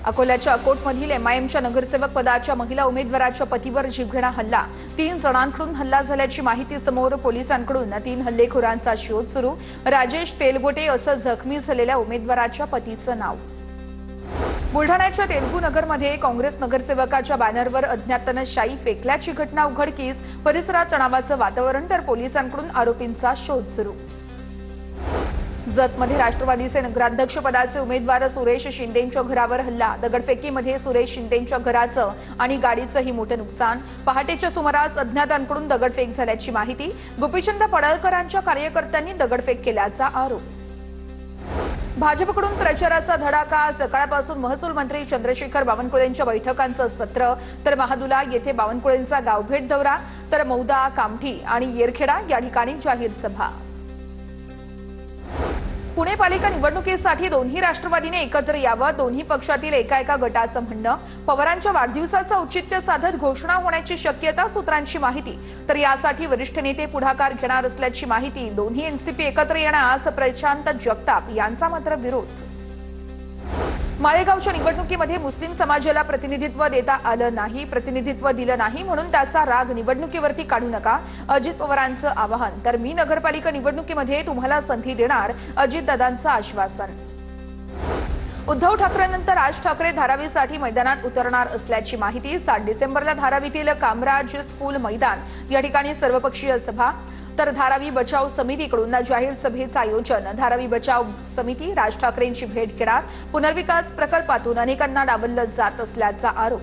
अकोल्याच्या अकोटमधील एमआयएमच्या नगरसेवक पदाच्या महिला उमेदवाराच्या पतीवर जीवघेणा हल्ला 3 जणांकडून हल्ला झाल्याची माहिती समोर. पोलिसांकडून 3 हल्लेखोरांचा शोध सुरू. राजेश तेलगोटे असं जखमी झालेल्या उमेदवाराच्या पतीचं नाव. बुलढाण्याच्या तेलगू नगरमध्ये काँग्रेस नगरसेवकाच्या बॅनरवर अज्ञातानं शाई फेकल्याची घटना उघडकीस. परिसरात तणावाचं वातावरण, तर पोलिसांकडून आरोपींचा शोध सुरू. जतमध्ये राष्ट्रवादीचे नगराध्यक्ष पदाचे उमेदवार सुरेश शिंदेंच्या घरावर हल्ला. दगडफेकीमध्ये सुरेश शिंदेंच्या घराचं आणि गाडीचंही मोठं नुकसान. पहाटेच्या सुमारास अज्ञातांकडून दगडफेक झाल्याची माहिती. गोपीचंद पडळकरांच्या कार्यकर्त्यांनी दगडफेक केल्याचा आरोप. भाजपकडून प्रचाराचा धडाका. सकाळपासून महसूल मंत्री चंद्रशेखर बावनकुळेंच्या बैठकांचं सत्र, तर महादुला येथे बावनकुळेंचा गावभेट दौरा, तर मौदा, कामठी आणि येरखेडा या ठिकाणी जाहीर सभा. पुणे पालिका निवडणुकीसाठी दोन्ही राष्ट्रवादीने एकत्र यावं, दोन्ही पक्षातील एका गटाचं म्हणणं. पवारांच्या वाढदिवसाचं औचित्य साधत घोषणा होण्याची शक्यता, सूत्रांची माहिती. तर यासाठी वरिष्ठ नेते पुढाकार घेणार असल्याची माहिती. दोन्ही एनसीपी एकत्र येण्यास प्रशांत जगताप यांचा मात्र विरोध. माळेगावच्या निवडणुकीमध्ये मुस्लिम समाजाला प्रतिनिधित्व दिलं नाही म्हणून त्याचा राग निवडणुकीवरती काढू नका, अजित पवारांचं आवाहन. तर मी नगरपालिका निवडणुकीमध्ये तुम्हाला संधी देणार, अजितदादांचं आश्वासन. उद्धव ठाकरेंनंतर राज ठाकरे धारावीसाठी मैदानात उतरणार असल्याची माहिती. 7 डिसेंबरला धारावीतील कामराज स्कूल मैदान या ठिकाणी सर्वपक्षीय सभा, तर धारावी बचाव समितीकडून जाहीर सभेचं आयोजन. धारावी बचाव समिती राज ठाकरेंची भेट घेणार. पुनर्विकास प्रकल्पातून अनेकांना डावललं जात असल्याचा आरोप.